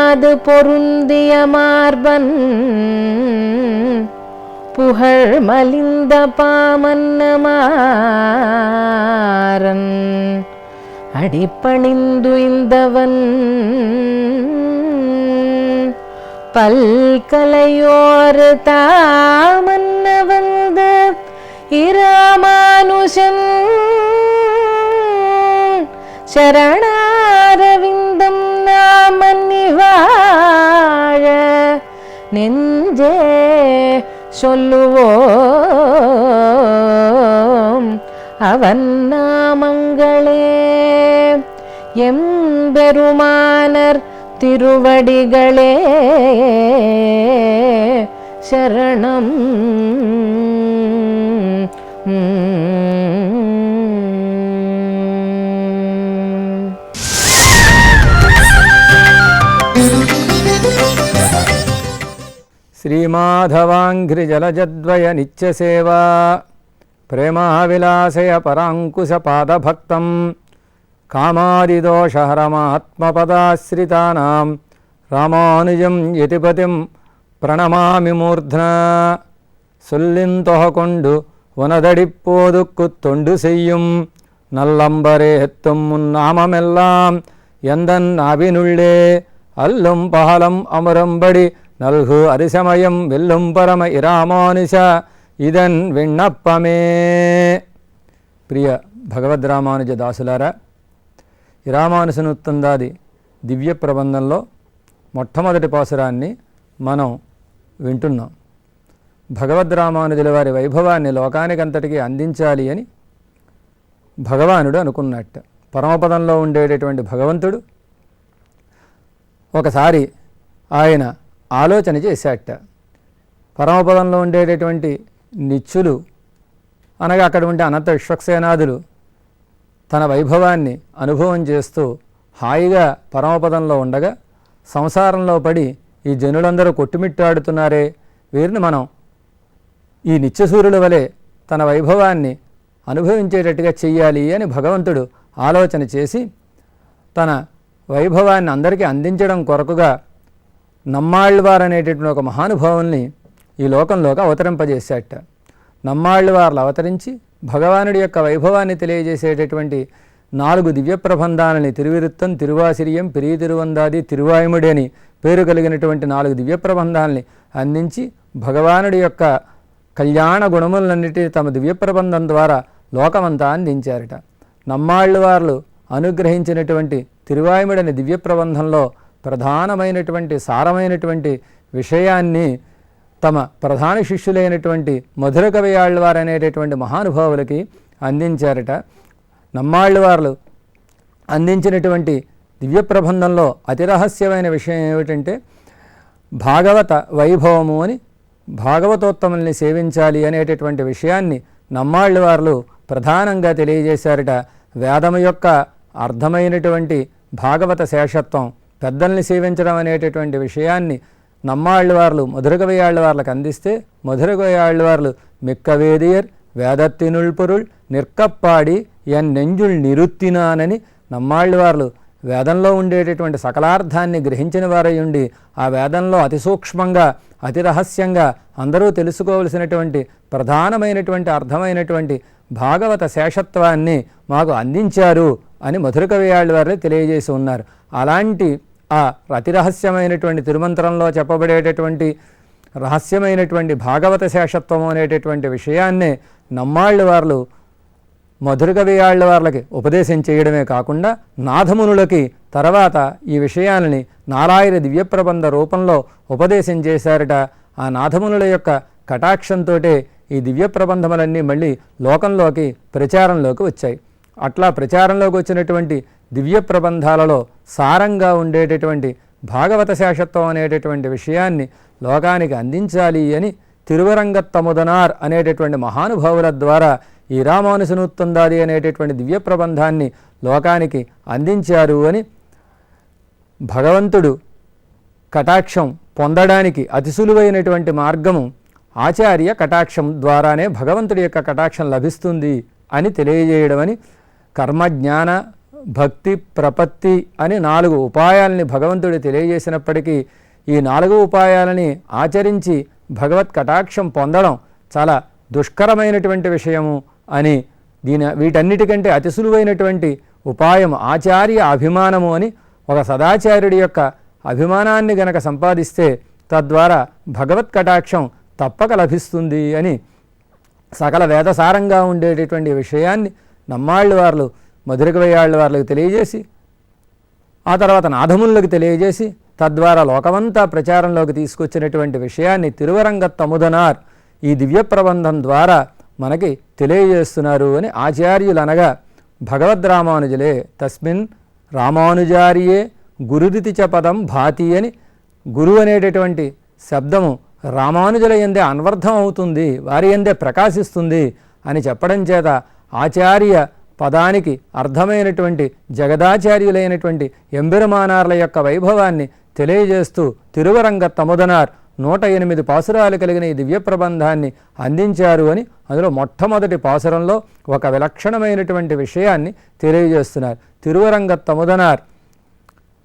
மாது பொருந்திய மார்பன் புகழ் மலிந்த பாமன்னமாறன் அடிப்பணிந்துய்ந்தவன் பல்கலையோர் தாமன்னவந்த இராமானுஷன் சரணாரவிந்தம் நாமன்னிவாழ நெஞ்சே சொல்லுவோம் அவன் நாமங்களே. எம்பெருமானர் திருவடிகளே சரணம். శ్రీమాధవాంఘ్రిజలజద్వయ నిత్యసేవా ప్రేమావిలాసయ పరాంకుశపాదభక్తం కామాదిదోషహరమాత్మపదాశ్రితానాం రామానుజం యతిపతిం ప్రణమామి మూర్ధ్నా. சொல்லின்தொகொண்டு உனதடிப்போதுக்கு தொண்டு செய்யும் நல்லம்பரே எத்தும் நாமமெல்லாம் எந்தன் நாவினுள்ளே அல்லும் பகலம் அமரும்படி நல்கு அரிசமயம் வெல்லும் பரம இராமானுஷ இதன் విన్నప్పమే. ప్రియ భగవద్రామానుజ దాసులారా, ఇరామానుషనుత్తందాది దివ్య ప్రబంధంలో మొట్టమొదటి పాసురాన్ని మనం వింటున్నాం. భగవద్రామానుజుల వారి వైభవాన్ని లోకానికంతటికీ అందించాలి అని భగవానుడు అనుకున్నట్ట. పరమపదంలో ఉండేటటువంటి భగవంతుడు ఒకసారి ఆయన ఆలోచన చేశాట. పరమపదంలో ఉండేటటువంటి నిత్యులు అనగా అక్కడ ఉండే అనంత విశ్వక్సేనాదులు తన వైభవాన్ని అనుభవం చేస్తూ హాయిగా పరమపదంలో ఉండగా సంసారంలో పడి ఈ జనులందరూ కొట్టుమిట్టాడుతున్నారే, వీరిని మనం ఈ నిత్యసూర్యుల వలె తన వైభవాన్ని అనుభవించేటట్టుగా చెయ్యాలి అని భగవంతుడు ఆలోచన చేసి తన వైభవాన్ని అందరికీ అందించడం కొరకుగా నమ్మాళ్ళవారు అనేటటువంటి ఒక మహానుభావుల్ని ఈ లోకంలోకి అవతరింపజేశాట. నమ్మాళ్ళవార్లు అవతరించి భగవానుడి యొక్క వైభవాన్ని తెలియజేసేటటువంటి 4 దివ్య ప్రబంధాలని తిరువిరుత్తం, తిరువాసిరియం, పెరియ తిరువందాది, తిరువాయుముడి అని పేరు కలిగినటువంటి 4 దివ్య ప్రబంధాలని అందించి భగవానుడి యొక్క కళ్యాణ గుణములన్నిటి తమ దివ్య ప్రబంధం ద్వారా లోకమంతా అందించారట. నమ్మాళ్ళవార్లు అనుగ్రహించినటువంటి తిరువాయుముడని దివ్య ప్రబంధంలో ప్రధానమైనటువంటి సారమైనటువంటి విషయాన్ని తమ ప్రధాన శిష్యులైనటువంటి మధుర కవియాళ్ళవారు అనేటటువంటి మహానుభావులకి అందించారట. నమ్మాళ్ళవార్లు అందించినటువంటి దివ్య ప్రబంధంలో అతి రహస్యమైన విషయం ఏమిటంటే భాగవత వైభవము అని, భాగవతోత్తముల్ని సేవించాలి అనేటటువంటి విషయాన్ని నమ్మాళ్ళవార్లు ప్రధానంగా తెలియజేశారట. వేదము యొక్క అర్థమైనటువంటి భాగవత శేషత్వం, పెద్దల్ని సేవించడం అనేటటువంటి విషయాన్ని నమ్మాళ్ళవార్లు మధురకవియాళ్ళవార్లకు అందిస్తే, మధురకవియాళ్ళవార్లు మిక్కవేదియర్ వేదత్తినుల్ పొరుள் నిర్కప్పాడి ఎన్ నెంజుల్ నిరుత్తినానని నమ్మాళ్ళవార్లు వేదంలో ఉండేటటువంటి సకలార్థాన్ని గ్రహించిన వారై ఉండి ఆ వేదంలో అతి సూక్ష్మంగా అతి రహస్యంగా అందరూ తెలుసుకోవలసినటువంటి ప్రధానమైనటువంటి అర్థమైనటువంటి భాగవత శేషత్వాన్ని మాకు అందించారు అని మధురకవియాళ్ళవారు తెలియజేసి ఉన్నారు. అలాంటి ఆ అతి రహస్యమైనటువంటి తిరుమంత్రంలో చెప్పబడేటటువంటి రహస్యమైనటువంటి భాగవత శేషత్వం అనేటటువంటి విషయాన్నే నమ్మాళ్ళవార్లు మధురకవియాళ్ళవార్లకి ఉపదేశం చేయడమే కాకుండా నాథమునులకి తర్వాత ఈ విషయాలని నారాయణ దివ్యప్రబంధ రూపంలో ఉపదేశం చేశారట. ఆ నాథమునుల యొక్క కటాక్షంతో ఈ దివ్య ప్రబంధములన్నీ మళ్ళీ లోకంలోకి ప్రచారంలోకి వచ్చాయి. అట్లా ప్రచారంలోకి వచ్చినటువంటి దివ్య ప్రబంధాలలో సారంగా ఉండేటటువంటి భాగవత శేషత్వం అనేటటువంటి విషయాన్ని లోకానికి అందించాలి అని తిరువరంగత్తముదనార్ అనేటటువంటి మహానుభావుల ద్వారా ఈ రామానుజనుత్తందాది అనేటటువంటి దివ్య ప్రబంధాన్ని లోకానికి అందించారు అని భగవంతుడు కటాక్షం పొందడానికి అతి సులువైనటువంటి మార్గము ఆచార్య కటాక్షం ద్వారానే భగవంతుడి యొక్క కటాక్షం లభిస్తుంది అని తెలియజేయడమని కర్మజ్ఞాన భక్తి, ప్రపత్తి అని 4 ఉపాయాలని భగవంతుడు తెలియజేసినప్పటికీ ఈ 4 ఉపాయాలని ఆచరించి భగవత్ కటాక్షం పొందడం చాలా దుష్కరమైనటువంటి విషయము అని, వీటన్నిటికంటే అతి సులువైనటువంటి ఉపాయం ఆచార్య అభిమానము అని, ఒక సదాచార్యుడి యొక్క అభిమానాన్ని గనక సంపాదిస్తే తద్వారా భగవత్ కటాక్షం తప్పక లభిస్తుంది అని సకల వేదసారంగా ఉండేటటువంటి విషయాన్ని నమ్మాళ్ళు వార్లు మధురకవయ్యాళ్ళ వార్లకు తెలియజేసి, ఆ తర్వాత నాథములకు తెలియజేసి, తద్వారా లోకమంతా ప్రచారంలోకి తీసుకొచ్చినటువంటి విషయాన్ని తిరువరంగత్తముదనార్ ఈ దివ్య ప్రబంధం ద్వారా మనకి తెలియజేస్తున్నారు అని ఆచార్యులు అనగా భగవద్రామానుజులే. తస్మిన్ రామానుజారియే గురుదితి చ పదం భాతి అని, గురువు అనేటటువంటి శబ్దము రామానుజుల యందే అన్వర్థం అవుతుంది, వారి యందే ప్రకాశిస్తుంది అని చెప్పడం చేత ఆచార్య పదానికి అర్థమైనటువంటి జగదాచార్యులైనటువంటి ఎంబెరుమానార్ల యొక్క వైభవాన్ని తెలియజేస్తూ తిరువరంగత్తముదనార్ 108 పాసురాలు కలిగిన ఈ దివ్య ప్రబంధాన్ని అందించారు అని అందులో మొట్టమొదటి పాసురంలో ఒక విలక్షణమైనటువంటి విషయాన్ని తెలియజేస్తున్నారు. తిరువరంగత్తముదనార్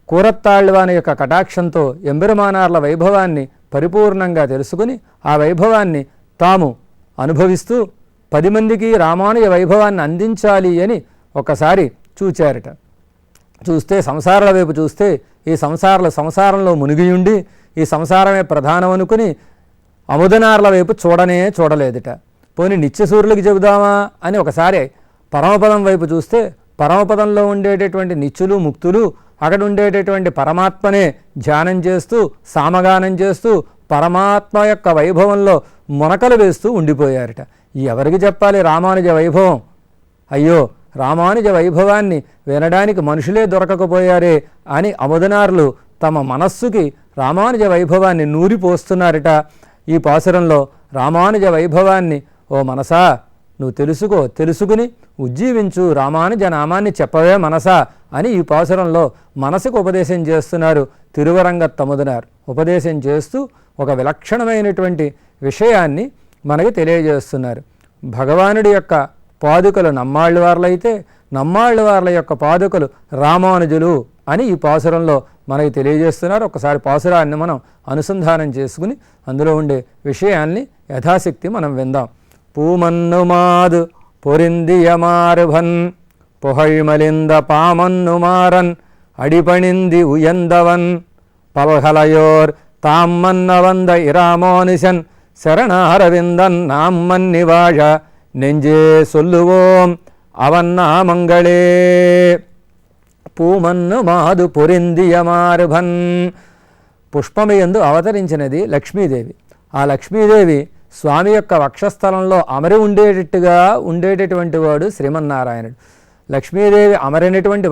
కూరత్తాళ్వాని యొక్క కటాక్షంతో ఎంబెరుమానార్ల వైభవాన్ని పరిపూర్ణంగా తెలుసుకుని ఆ వైభవాన్ని తాము అనుభవిస్తూ 10 మందికి రామానుజ వైభవాన్ని అందించాలి అని ఒకసారి చూచారట. చూస్తే సంసారాల వైపు చూస్తే ఈ సంసారంలో మునిగియుండి ఈ సంసారమే ప్రధానం అనుకుని అముదనార్ల వైపు చూడలేదుట. పోనీ నిత్యసూరులకు చెబుదామా అని ఒకసారి పరమపదం వైపు చూస్తే పరమపదంలో ఉండేటటువంటి నిత్యులు ముక్తులు అక్కడ ఉండేటటువంటి పరమాత్మనే ధ్యానం చేస్తూ సామగానం చేస్తూ పరమాత్మ యొక్క వైభవంలో మునకలు వేస్తూ ఉండిపోయారట. ఎవరికి చెప్పాలి రామానుజ వైభవం? అయ్యో, రామానుజ వైభవాన్ని వినడానికి మనుషులే దొరకకపోయారే అని అముదనార్లు తమ మనస్సుకి రామానుజ వైభవాన్ని నూరిపోస్తున్నారట. ఈ పాసురంలో రామానుజ వైభవాన్ని ఓ మనసా నువ్వు తెలుసుకుని ఉజ్జీవించు, రామానుజ నామాన్ని చెప్పవే మనసా అని ఈ పాసురంలో మనసుకు ఉపదేశం చేస్తున్నారు తిరువరంగత్తముదనార్. ఉపదేశం చేస్తూ ఒక విలక్షణమైనటువంటి విషయాన్ని మనకి తెలియజేస్తున్నారు. భగవానుడి యొక్క పాదుకలు నమ్మాళ్ళు వార్లైతే నమ్మాళ్ళు వార్ల యొక్క పాదుకలు రామానుజులు అని ఈ పాసురంలో మనకి తెలియజేస్తున్నారు. ఒకసారి పాసురాన్ని మనం అనుసంధానం చేసుకుని అందులో ఉండే విషయాన్ని యథాశక్తి మనం విందాం. పూమన్నుమాదు పొరిందియమారుభన్ పొహళ్మలింద పామన్నుమారన్ అడిపణింది ఉయందవన్ పల్హలయోర్ తామ్మన్నవంద ఇరామోనిశన్ శరణారవిందన్ నామ్మన్నివాழ நெஞ்சே சொல்லுவோம் அவன்னாமங்களே. పూమన్ను మాదు పొరిందియమారుభన్. పుష్పమయందు అవతరించినది లక్ష్మీదేవి. ఆ లక్ష్మీదేవి స్వామి యొక్క వక్షస్థలంలో అమరి ఉండేటటువంటి వాడు శ్రీమన్నారాయణుడు. లక్ష్మీదేవి అమరినటువంటి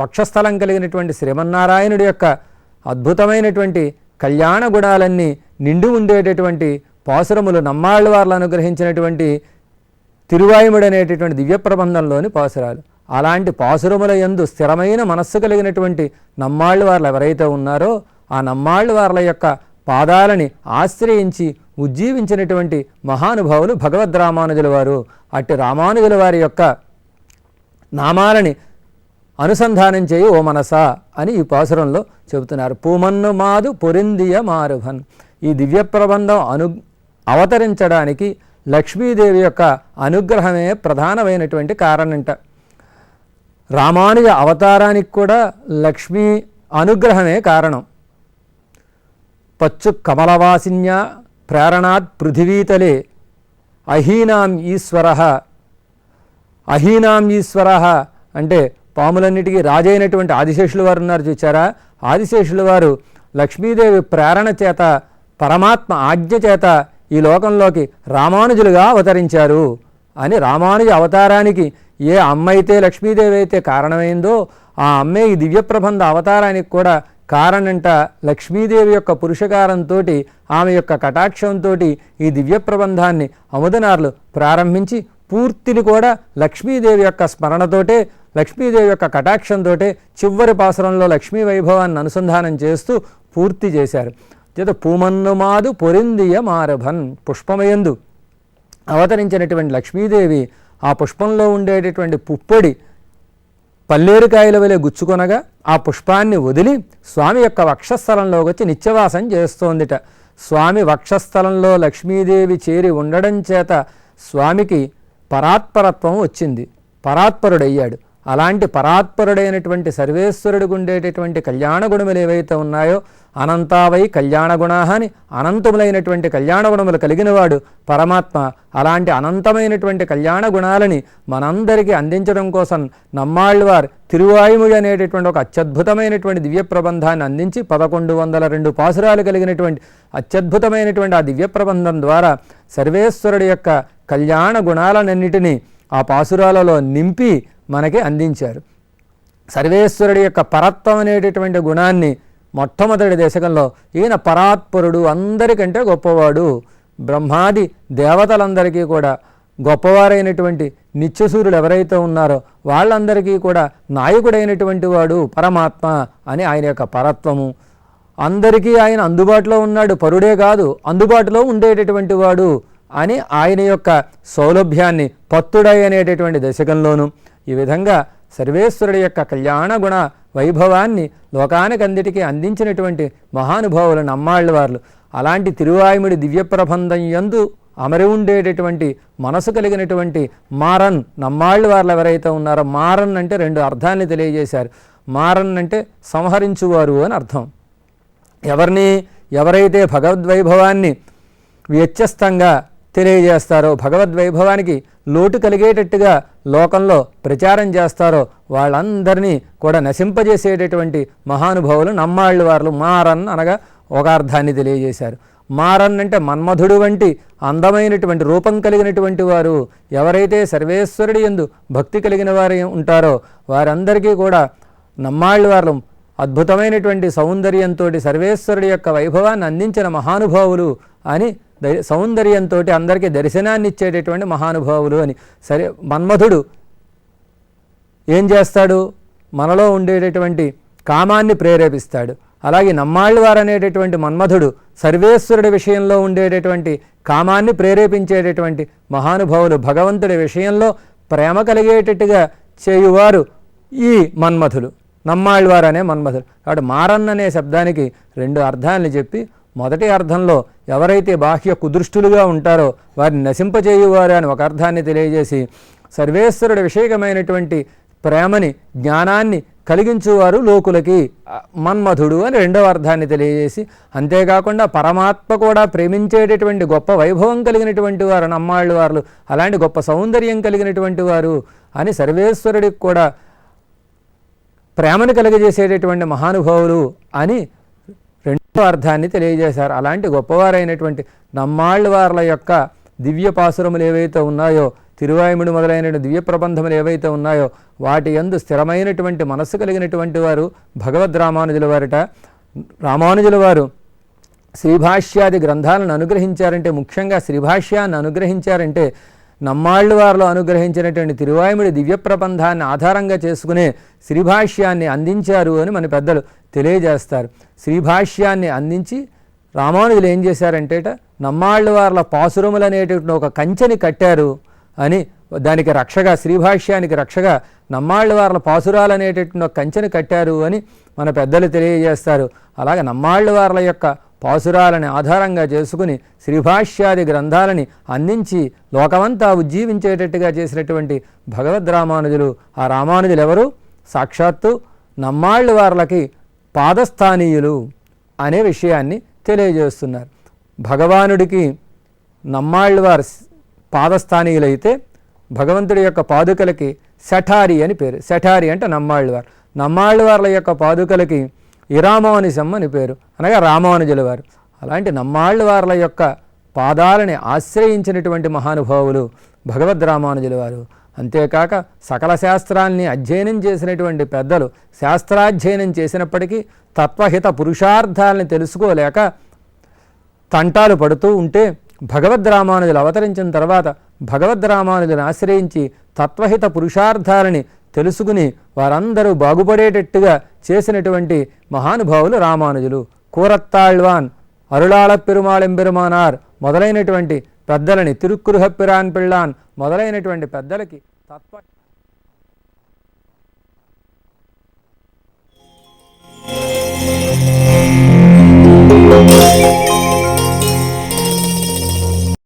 వక్షస్థలం కలిగినటువంటి శ్రీమన్నారాయణుడి యొక్క అద్భుతమైనటువంటి కళ్యాణ గుణాలన్నీ నిండి ఉండేటటువంటి పాసురములు నమ్మాళ్ళు వార్లు అనుగ్రహించినటువంటి తిరువాయుముడు అనేటటువంటి దివ్య ప్రబంధంలోని పాసురాలు. అలాంటి పాసురముల యందు స్థిరమైన మనస్సు కలిగినటువంటి నమ్మాళ్ళు వార్లు ఎవరైతే ఉన్నారో ఆ నమ్మాళ్ళు వార్ల యొక్క పాదాలని ఆశ్రయించి ఉజ్జీవించినటువంటి మహానుభావులు భగవద్రామానుజుల వారు. అట్టి రామానుజుల వారి యొక్క నామాలని అనుసంధానం చేయి ఓ మనసా అని ఈ పాసురంలో చెబుతున్నారు. పూమన్ను మాదు పొరిందియ మారుభన్. ఈ దివ్య ప్రబంధం అవతరించడానికి లక్ష్మీదేవి యొక్క అనుగ్రహమే ప్రధానమైనటువంటి కారణంట. రామానుజ అవతారానికి కూడా లక్ష్మీ అనుగ్రహమే కారణం. పచ్చు కమలవాసిన్య ప్రేరణాత్ పృథివీతలే అహీనాం ఈశ్వర అంటే పాములన్నిటికీ రాజైనటువంటి ఆదిశేషుల వారు ఉన్నారు చూచారా. ఆదిశేషుల వారు లక్ష్మీదేవి ప్రేరణ చేత పరమాత్మ ఆజ్ఞ చేత ఈ లోకంలోకి రామానుజులుగా అవతరించారు అని రామానుజ అవతారానికి ఏ అమ్మ అయితే లక్ష్మీదేవి అయితే కారణమైందో ఆ అమ్మే ఈ దివ్య ప్రబంధ అవతారానికి కూడా కారణంట. లక్ష్మీదేవి యొక్క పురుషకారంతో ఆమె యొక్క కటాక్షంతో ఈ దివ్య ప్రబంధాన్ని అముదనార్లు ప్రారంభించి పూర్తిని కూడా లక్ష్మీదేవి యొక్క స్మరణతోటే లక్ష్మీదేవి యొక్క కటాక్షంతో చివరి పాసురంలో లక్ష్మీ వైభవాన్ని అనుసంధానం చేస్తూ పూర్తి చేశారు. చేత పూమన్ను మాదు పొరిందియ మారభన్. పుష్పమయందు అవతరించినటువంటి లక్ష్మీదేవి ఆ పుష్పంలో ఉండేటటువంటి పుప్పొడి పల్లేరుకాయల వలె గుచ్చుకొనగా ఆ పుష్పాన్ని వదిలి స్వామి యొక్క వక్షస్థలంలోకి వచ్చి నిత్యవాసం చేస్తోందిట. స్వామి వక్షస్థలంలో లక్ష్మీదేవి చేరి ఉండడం చేత స్వామికి పరాత్పరత్వం వచ్చింది, పరాత్పరుడయ్యాడు. అలాంటి పరాత్పరుడైనటువంటి సర్వేశ్వరుడికి ఉండేటటువంటి కళ్యాణ గుణములు ఏవైతే ఉన్నాయో, అనంతావై కళ్యాణ గుణాన్ని, అనంతములైనటువంటి కళ్యాణ గుణములు కలిగినవాడు పరమాత్మ. అలాంటి అనంతమైనటువంటి కళ్యాణ గుణాలని మనందరికీ అందించడం కోసం నమ్మాళ్ళవారు తిరువాయుముడి అనేటటువంటి ఒక అత్యద్భుతమైనటువంటి దివ్య ప్రబంధాన్ని అందించి 1102 పాసురాలు కలిగినటువంటి అత్యద్భుతమైనటువంటి ఆ దివ్య ప్రబంధం ద్వారా సర్వేశ్వరుడి యొక్క కళ్యాణ గుణాలన్నిటినీ ఆ పాసురాలలో నింపి మనకి అందించారు. సర్వేశ్వరుడి యొక్క పరత్వం అనేటటువంటి గుణాన్ని మొట్టమొదటి దశకంలో ఈయన పరాత్పరుడు, అందరికంటే గొప్పవాడు, బ్రహ్మాది దేవతలందరికీ కూడా గొప్పవారైనటువంటి నిత్యసూర్యులు ఎవరైతే ఉన్నారో వాళ్ళందరికీ కూడా నాయకుడైనటువంటి వాడు పరమాత్మ అని ఆయన యొక్క పరత్వము. అందరికీ ఆయన అందుబాటులో ఉన్నాడు, పరుడే కాదు అందుబాటులో ఉండేటటువంటి వాడు అని ఆయన యొక్క సౌలభ్యాన్ని పత్తుడై అనేటటువంటి దశకంలోనూ ఈ విధంగా సర్వేశ్వరుడి యొక్క కళ్యాణ గుణ వైభవాన్ని లోకానికందిటికీ అందించినటువంటి మహానుభావులు నమ్మాళ్ళవార్లు. అలాంటి తిరువాయుముడి దివ్య ప్రబంధం యందు అమరి ఉండేటటువంటి మనసు కలిగినటువంటి మారన్ నమ్మాళ్ళవార్లు ఎవరైతే ఉన్నారో, మారన్ అంటే 2 అర్థాన్ని తెలియజేశారు. మారన్ అంటే సంహరించువారు అని అర్థం. ఎవరైతే భగవద్వైభవాన్ని వ్యత్యస్తంగా తెలియజేస్తారో, భగవద్వైభవానికి లోటు కలిగేటట్టుగా లోకంలో ప్రచారం చేస్తారో వాళ్ళందరినీ కూడా నశింపజేసేటటువంటి మహానుభావులు నమ్మాళ్ళవార్లు. మారన్ అనగా ఒక అర్థాన్ని తెలియజేశారు. మారన్ అంటే మన్మధుడు వంటి అందమైనటువంటి రూపం కలిగినటువంటి వారు. ఎవరైతే సర్వేశ్వరుడి యందు భక్తి కలిగిన వారు ఉంటారో వారందరికీ కూడా నమ్మాళ్ళవార్లు అద్భుతమైనటువంటి సౌందర్యంతో సర్వేశ్వరుడి యొక్క వైభవాన్ని అందించిన మహానుభావులు అని, సౌందర్యంతో అందరికీ దర్శనాన్ని ఇచ్చేటటువంటి మహానుభావులు అని. సరే, మన్మధుడు ఏం చేస్తాడు? మనలో ఉండేటటువంటి కామాన్ని ప్రేరేపిస్తాడు. అలాగే నమ్మాళ్ళవారు అనేటటువంటి మన్మధుడు సర్వేశ్వరుడి విషయంలో ఉండేటటువంటి కామాన్ని ప్రేరేపించేటటువంటి మహానుభావులు. భగవంతుడి విషయంలో ప్రేమ కలిగేటట్టుగా చేయువారు ఈ మన్మధులు, నమ్మాళ్ళవారు అనే మన్మధులు. కాబట్టి మారన్ అనే శబ్దానికి 2 అర్థాలను చెప్పి, మొదటి అర్థంలో ఎవరైతే బాహ్య కుదృష్టులుగా ఉంటారో వారిని నశింపజేయువారు అని ఒక అర్థాన్ని తెలియజేసి, సర్వేశ్వరుడి విషయకమైనటువంటి ప్రేమని జ్ఞానాన్ని కలిగించువారు లోకులకి మన్మధుడు అని 2వ అర్థాన్ని తెలియజేసి, అంతేకాకుండా పరమాత్మ కూడా ప్రేమించేటటువంటి గొప్ప వైభవం కలిగినటువంటి వారు నమ్మాళ్ళవార్లు, అలాంటి గొప్ప సౌందర్యం కలిగినటువంటి వారు అని సర్వేశ్వరుడికి కూడా ప్రేమను కలిగజేసేటటువంటి మహానుభావులు అని 2వ అర్థాన్ని తెలియజేశారు. అలాంటి గొప్పవారైనటువంటి నమ్మాళ్ళవార్ల యొక్క దివ్య పాసురములు ఏవైతే ఉన్నాయో, తిరువాయుముడి మొదలైన దివ్య ప్రబంధములు ఏవైతే ఉన్నాయో వాటి యందు స్థిరమైనటువంటి మనస్సు కలిగినటువంటి వారు భగవద్ రామానుజుల వారిట. రామానుజుల వారు శ్రీభాష్యాది గ్రంథాలను అనుగ్రహించారంటే, ముఖ్యంగా శ్రీభాష్యాన్ని అనుగ్రహించారంటే నమ్మాళ్ళవారిలో అనుగ్రహించినటువంటి తిరువాయుముడి దివ్య ప్రబంధాన్ని ఆధారంగా చేసుకునే శ్రీభాష్యాన్ని అందించారు అని మన పెద్దలు తెలియజేస్తారు. శ్రీభాష్యాన్ని అందించి రామానుజులు ఏం చేశారంటే నమ్మాళ్ళవార్ల పాసురములు అనేటువంటి ఒక కంచెని కట్టారు అని, దానికి రక్షగా, శ్రీభాష్యానికి రక్షగా నమ్మాళ్ళవార్ల పాసురాలు అనేటటువంటి ఒక కంచెని కట్టారు అని మన పెద్దలు తెలియజేస్తారు. అలాగే నమ్మాళ్ళవార్ల యొక్క పాసురాలని ఆధారంగా చేసుకుని శ్రీభాష్యాది గ్రంథాలని అందించి లోకమంతా ఉజ్జీవించేటట్టుగా చేసినటువంటి భగవద్ రామానుజులు. ఆ రామానుజులు ఎవరు? సాక్షాత్తు నమ్మాళ్ళవార్లకి పాదస్థానీయులు అనే విషయాన్ని తెలియజేస్తున్నారు. భగవానుడికి నమ్మాళ్ళవారు పాదస్థానీయులైతే భగవంతుడి యొక్క పాదుకలకి శఠారి అని పేరు. శఠారి అంటే నమ్మాళ్ళవారు. నమ్మాళ్ళవార్ల యొక్క పాదుకలకి ఇరామానుజం అని పేరు, అనగా రామానుజుల వారు. అలాంటి నమ్మాళ్ళవార్ల యొక్క పాదాలని ఆశ్రయించినటువంటి మహానుభావులు భగవద్ రామానుజుల వారు. అంతేకాక సకల శాస్త్రాల్ని అధ్యయనం చేసినటువంటి పెద్దలు. శాస్త్రాధ్యయనం చేసినప్పటికీ తత్వహిత పురుషార్థాలని తెలుసుకోలేక తంటాలు పడుతూ ఉంటే భగవద్ రామానుజులు అవతరించిన తర్వాత భగవద్ రామానుజులను ఆశ్రయించి తత్వహిత పురుషార్థాలని తెలుసుకుని వారందరూ బాగుపడేటట్టుగా చేసినటువంటి మహానుభావులు రామానుజులు. కూరత్తాళ్వాన్, అరుళాళ పెరుమాళెంబెరుమానార్ మొదలైనటువంటి పెద్దలని, తిరుక్కురుహ పిరాన్ పిళ్ళాన్ మొదలైనటువంటి పెద్దలకి తత్వ